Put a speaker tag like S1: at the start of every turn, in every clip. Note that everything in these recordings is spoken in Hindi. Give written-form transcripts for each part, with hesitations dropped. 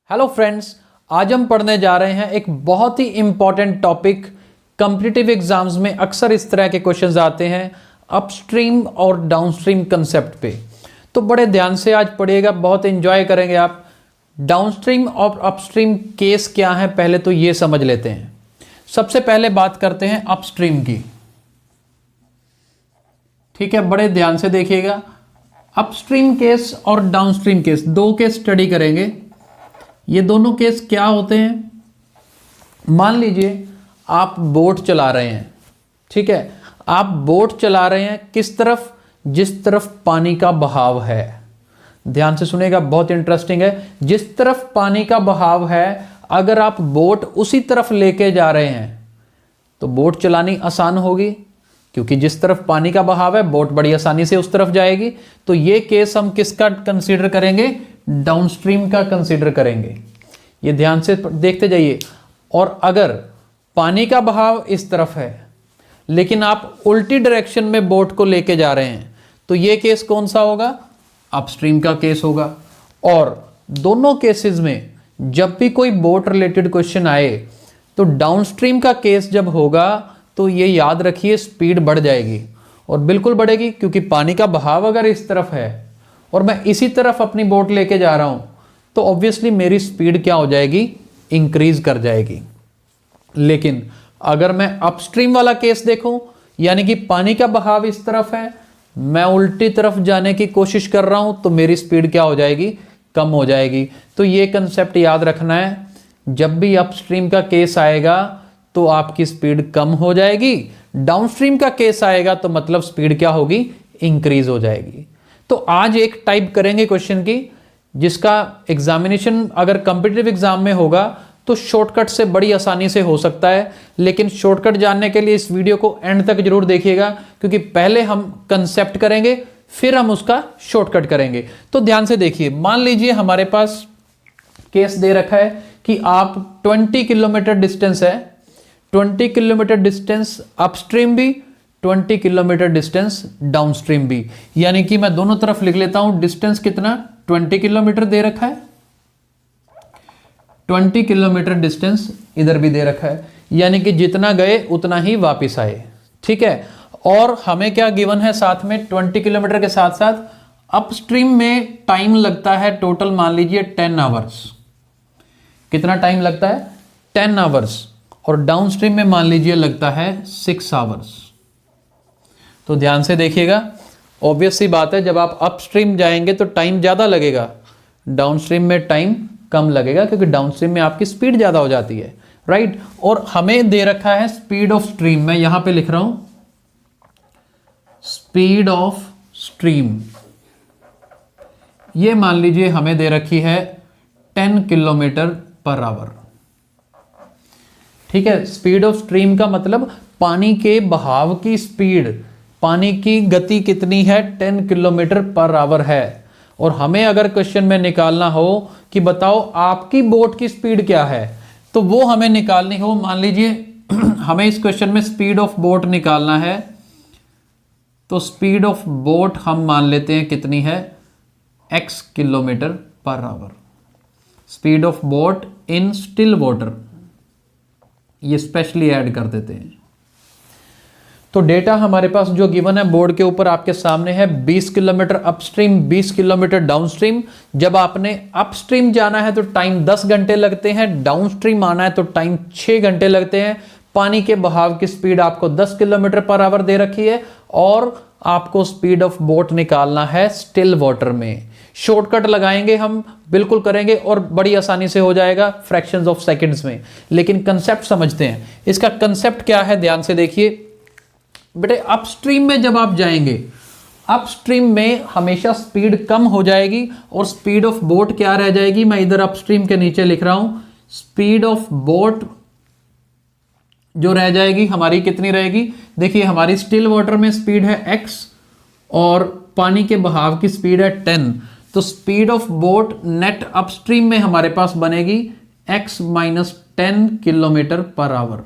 S1: हेलो फ्रेंड्स, आज हम पढ़ने जा रहे हैं एक बहुत ही इंपॉर्टेंट टॉपिक। कॉम्पिटिटिव एग्जाम्स में अक्सर इस तरह के क्वेश्चंस आते हैं अपस्ट्रीम और डाउनस्ट्रीम कंसेप्ट पे। तो बड़े ध्यान से आज पढ़िएगा, बहुत एंजॉय करेंगे आप। डाउनस्ट्रीम और अपस्ट्रीम केस क्या है पहले तो ये समझ लेते हैं। सबसे पहले बात करते हैं अपस्ट्रीम की। ठीक है, बड़े ध्यान से देखिएगा। अपस्ट्रीम केस और डाउनस्ट्रीम केस दो केस स्टडी करेंगे। ये दोनों केस क्या होते हैं? मान लीजिए आप बोट चला रहे हैं। ठीक है, आप बोट चला रहे हैं किस तरफ? जिस तरफ पानी का बहाव है। ध्यान से सुनेगा, बहुत इंटरेस्टिंग है। जिस तरफ पानी का बहाव है, अगर आप बोट उसी तरफ लेके जा रहे हैं तो बोट चलानी आसान होगी, क्योंकि जिस तरफ पानी का बहाव है बोट बड़ी आसानी से उस तरफ जाएगी। तो ये केस हम किसका कंसीडर करेंगे? डाउनस्ट्रीम का कंसीडर करेंगे। ये ध्यान से देखते जाइए। और अगर पानी का बहाव इस तरफ है लेकिन आप उल्टी डायरेक्शन में बोट को लेके जा रहे हैं तो ये केस कौन सा होगा? अपस्ट्रीम का केस होगा। और दोनों केसेस में जब भी कोई बोट रिलेटेड क्वेश्चन आए तो डाउनस्ट्रीम का केस जब होगा तो ये याद रखिए, स्पीड बढ़ जाएगी और बिल्कुल बढ़ेगी, क्योंकि पानी का बहाव अगर इस तरफ है और मैं इसी तरफ अपनी बोट लेके जा रहा हूं तो ऑब्वियसली मेरी स्पीड क्या हो जाएगी? इंक्रीज कर जाएगी। लेकिन अगर मैं अपस्ट्रीम वाला केस देखूं, यानी कि पानी का बहाव इस तरफ है, मैं उल्टी तरफ जाने की कोशिश कर रहा हूं तो मेरी स्पीड क्या हो जाएगी? कम हो जाएगी। तो ये कंसेप्ट याद रखना है, जब भी अपस्ट्रीम का केस आएगा तो आपकी स्पीड कम हो जाएगी, डाउनस्ट्रीम का केस आएगा तो मतलब स्पीड क्या होगी? इंक्रीज हो जाएगी। तो आज एक टाइप करेंगे क्वेश्चन की, जिसका एग्जामिनेशन अगर कॉम्पिटिटिव एग्जाम में होगा तो शॉर्टकट से बड़ी आसानी से हो सकता है। लेकिन शॉर्टकट जानने के लिए इस वीडियो को एंड तक जरूर देखिएगा, क्योंकि पहले हम कंसेप्ट करेंगे फिर हम उसका शॉर्टकट करेंगे। तो ध्यान से देखिए, मान लीजिए हमारे पास केस दे रखा है कि आप 20 किलोमीटर डिस्टेंस है, 20 किलोमीटर डिस्टेंस अपस्ट्रीम भी, 20 किलोमीटर डिस्टेंस डाउनस्ट्रीम भी। यानी कि मैं दोनों तरफ लिख लेता हूं, डिस्टेंस कितना? 20 किलोमीटर दे रखा है, 20 किलोमीटर डिस्टेंस इधर भी दे रखा है, यानी कि जितना गए उतना ही वापस आए। ठीक है, और हमें क्या गिवन है साथ में? 20 किलोमीटर के साथ साथ अपस्ट्रीम में टाइम लगता है टोटल, मान लीजिए 10 आवर्स। कितना टाइम लगता है? 10 आवर्स। और डाउनस्ट्रीम में मान लीजिए लगता है 6 आवर्स। तो ध्यान से देखिएगा, ऑब्वियस सी बात है, जब आप अपस्ट्रीम जाएंगे तो टाइम ज़्यादा लगेगा, डाउनस्ट्रीम में टाइम कम लगेगा, क्योंकि डाउनस्ट्रीम में आपकी स्पीड ज़्यादा हो जाती है, राइट। और हमें दे रखा है स्पीड ऑफ स्ट्रीम, मैं यहां पे लिख रहा हूं स्पीड ऑफ स्ट्रीम। ये मान लीजिए हमें दे रखी है 10 किलोमीटर पर आवर। ठीक है, स्पीड ऑफ स्ट्रीम का मतलब पानी के बहाव की स्पीड, पानी की गति कितनी है? 10 किलोमीटर पर आवर है। और हमें अगर क्वेश्चन में निकालना हो कि बताओ आपकी बोट की स्पीड क्या है, तो वो हमें निकालनी हो, मान लीजिए हमें इस क्वेश्चन में स्पीड ऑफ बोट निकालना है, तो स्पीड ऑफ बोट हम मान लेते हैं कितनी है? x kilometre per hour. Speed of boat in still water, ये स्पेशली ऐड कर देते हैं। तो डेटा हमारे पास जो गिवन है बोर्ड के ऊपर आपके सामने है, 20 किलोमीटर अपस्ट्रीम, 20 किलोमीटर डाउनस्ट्रीम। जब आपने अपस्ट्रीम जाना है तो टाइम 10 घंटे लगते हैं, डाउनस्ट्रीम आना है तो टाइम 6 घंटे लगते हैं। पानी के बहाव की स्पीड आपको 10 किलोमीटर पर आवर दे रखी है और आपको स्पीड ऑफ बोट निकालना है स्टिल वाटर में। शॉर्टकट लगाएंगे हम, बिल्कुल करेंगे और बड़ी आसानी से हो जाएगा, फ्रैक्शंस ऑफ सेकंड्स में। लेकिन कंसेप्ट समझते हैं। इसका कंसेप्ट क्या है? ध्यान से देखिए बेटे, अपस्ट्रीम में जब आप जाएंगे, अपस्ट्रीम में हमेशा स्पीड कम हो जाएगी और स्पीड ऑफ बोट क्या रह जाएगी? मैं इधर अपस्ट्रीम के नीचे लिख रहा हूं, स्पीड ऑफ बोट जो रह जाएगी हमारी कितनी रहेगी? देखिए, हमारी स्टिल वाटर में स्पीड है x और पानी के बहाव की स्पीड है 10। तो speed of boat net upstream में हमारे पास बनेगी x minus 10 kilometre per hour.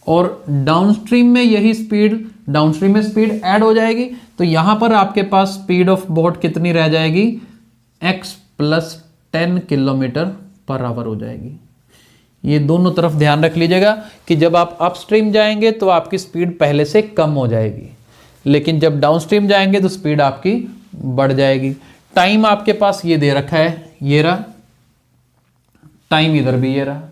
S1: और डाउनस्ट्रीम में यही स्पीड, डाउनस्ट्रीम में स्पीड ऐड हो जाएगी, तो यहां पर आपके पास स्पीड ऑफ बोट कितनी रह जाएगी? x plus 10 kilometre per hour हो जाएगी। ये दोनों तरफ ध्यान रख लीजिएगा कि जब आप अपस्ट्रीम जाएंगे तो आपकी स्पीड पहले से कम हो जाएगी, लेकिन जब डाउनस्ट्रीम जाएंगे तो स्पीड आपकी बढ़ जाएगी। टाइम आपके पास ये दे रखा है, ये रहा टाइम, इधर भी ये रहा।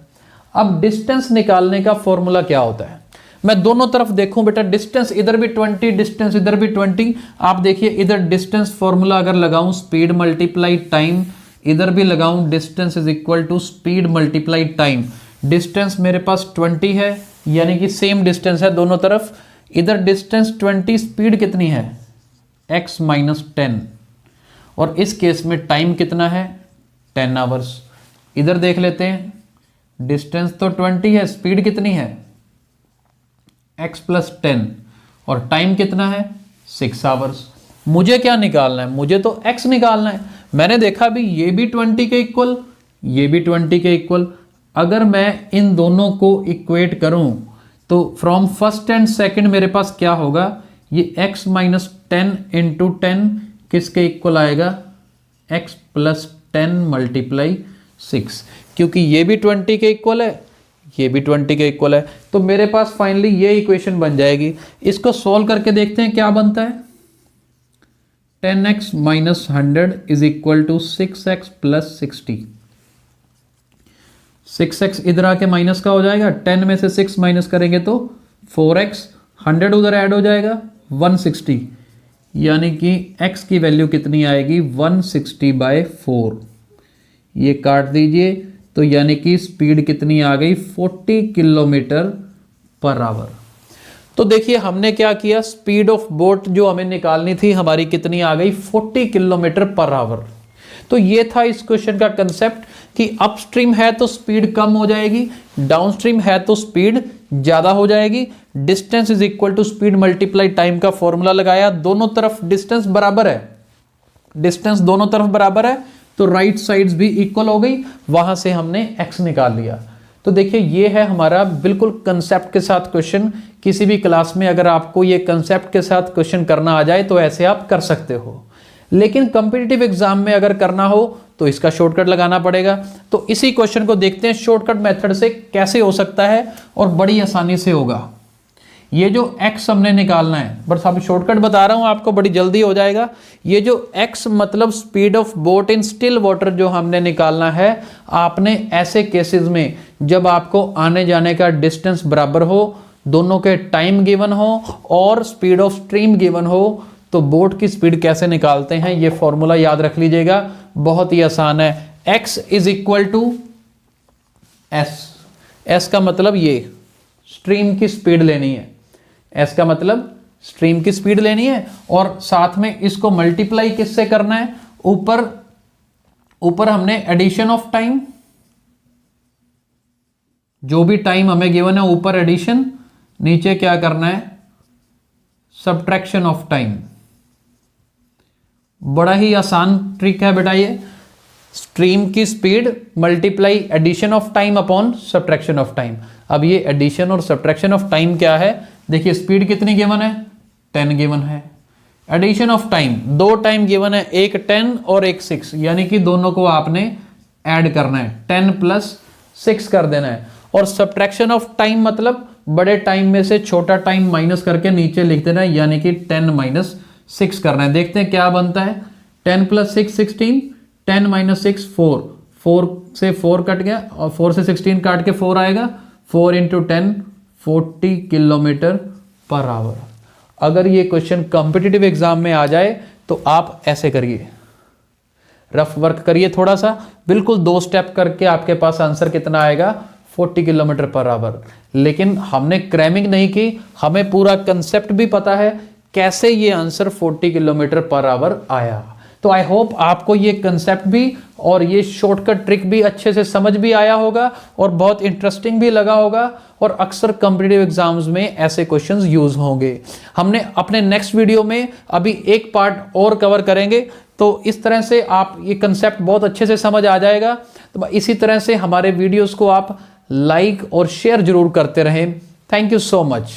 S1: अब डिस्टेंस निकालने का फॉर्मूला क्या होता है, मैं दोनों तरफ देखूं बेटा, डिस्टेंस इधर भी 20, डिस्टेंस इधर भी 20। आप देखिए इधर डिस्टेंस फॉर्मूला अगर लगाऊं स्पीड मल्टीप्लाई टाइम, इधर भी लगाऊं distance is equal to speed multiply time. Distance मेरे पास 20 है, यानी कि सेम डिस्टेंस है दोनों तरफ। इधर डिस्टेंस 20, स्पीड कितनी है x माइनस 10, और इस केस में टाइम कितना है 10 आवर्स। इधर देख लेते हैं, डिस्टेंस तो 20 है, स्पीड कितनी है x प्लस 10, और टाइम कितना है 6 आवर्स। मुझे क्या निकालना है, मुझे तो x निकालना है। मैंने देखा भी ये भी 20 के इक्वल, ये भी 20 के इक्वल। अगर मैं इन दोनों को इक्वेट करूं तो फ्रॉम फर्स्ट एंड सेकंड मेरे पास क्या होगा, ये x माइनस 10 इंटू 10 किसके इक्वल आएगा, x प्लस 10 मल्टीप्लाई 6, क्योंकि ये भी 20 के इक्वल है, ये भी 20 के इक्वल है। तो मेरे पास फाइनली ये इक्वेशन बन जाएगी। इसको सॉल्व करके देखते हैं क्या बनता है। 10x minus 100 is equal to 6x plus 60। 6x इधर आके माइनस का हो जाएगा, 10 में से 6 माइनस करेंगे तो 4x, 100 उधर ऐड हो जाएगा 160, यानी कि x की वैल्यू कितनी आएगी 160/4। ये काट दीजिए तो यानी कि स्पीड कितनी आ गई 40 किलोमीटर पर आवर। तो देखिए हमने क्या किया, स्पीड ऑफ बोट जो हमें निकालनी थी हमारी कितनी आ गई 40 किलोमीटर पर आवर। तो ये था इस क्वेश्चन का कंसेप्ट कि अपस्ट्रीम है तो स्पीड कम हो जाएगी, डाउनस्ट्रीम है तो स्पीड ज्यादा हो जाएगी। Distance is equal to speed multiply time का फॉर्मूला लगाया, दोनों तरफ डिस्टेंस बराबर है, डिस्टेंस दोनों तरफ बराबर है तो राइट साइड्स भी इक्वल हो गई, वहां से हमने x निकाल लिया। तो देखिए ये है हमारा बिल्कुल कंसेप्ट के साथ क्वेश्चन। किसी भी क्लास में अगर आपको ये कंसेप्ट के साथ क्वेश्चन करना आ जाए तो ऐसे आप कर सकते हो, लेकिन कॉम्पिटिटिव एग्जाम में अगर करना हो तो इसका शॉर्टकट लगाना पड़ेगा। तो इसी क्वेश्चन को देखते हैं शॉर्टकट मेथड से कैसे हो सकता है, और बड़ी आसानी से होगा। ये जो x हमने निकालना है, बस अभी शॉर्टकट बता रहा हूं आपको, बड़ी जल्दी हो जाएगा। ये जो x मतलब speed of boat in still water जो हमने निकालना है, आपने ऐसे केसेस में जब आपको आने जाने का डिस्टेंस बराबर हो, दोनों के टाइम गिवन हो और स्पीड ऑफ स्ट्रीम गिवन हो, तो बोट की स्पीड कैसे निकालते हैं ये फॉर्मूला याद रख लीजिएगा, बहुत ही आसान है। x is equal to s का मतलब ये स्ट्रीम की स्पीड लेनी है, s का मतलब स्ट्रीम की स्पीड लेनी है, और साथ में इसको मल्टीप्लाई किससे करना है, ऊपर हमने एडिशन ऑफ टाइम, जो भी टाइम हमें गिवन है ऊपर एडिशन, नीचे क्या करना है सब्ट्रैक्शन ऑफ टाइम। बड़ा ही आसान ट्रिक है बेटा ये, स्ट्रीम की speed multiply addition of time upon subtraction of time. अब ये एडिशन और सब्ट्रैक्शन ऑफ टाइम क्या है, देखिए स्पीड कितनी गिवन है 10 गिवन है, एडिशन ऑफ टाइम दो टाइम गिवन है, एक 10 और एक 6, यानी कि दोनों को आपने ऐड करना है, 10 प्लस 6 कर देना है। और सब्ट्रैक्शन ऑफ टाइम मतलब बड़े टाइम में से छोटा टाइम माइनस करके नीचे लिख देना है, यानी कि 10 माइनस 6 करना है। देखते हैं क्या बनता है, 10 प्लस 6 16, 10 माइनस 6 4, 4 से 4 कट गया और 4 से 16 काट के 4 आएगा, 4 इंटू 10 40 किलोमीटर पर आवर। अगर ये क्वेश्चन कॉम्पिटिटिव एग्जाम में आ जाए तो आप ऐसे करिए, रफ वर्क करिए थोड़ा सा, बिल्कुल 2 स्टेप करके आपके पास आंसर कितना आएगा 40 किलोमीटर पर आवर। लेकिन हमने क्रैमिंग नहीं की, हमें पूरा कंसेप्ट भी पता है कैसे ये आंसर 40 किलोमीटर पर आवर आया। तो आई होप आपको ये कंसेप्ट भी और ये शॉर्टकट ट्रिक भी अच्छे से समझ भी आया होगा और बहुत इंटरेस्टिंग भी लगा होगा, और अक्सर कॉम्पिटिटिव एग्जाम्स में ऐसे क्वेश्चंस यूज होंगे। हमने अपने नेक्स्ट वीडियो में अभी एक पार्ट और कवर करेंगे, तो इस तरह से आप ये कंसेप्ट बहुत अच्छे से समझ आ जाएगा। तो इसी तरह से हमारे वीडियोस को आप लाइक और शेयर जरूर करते रहें। Thank you so much.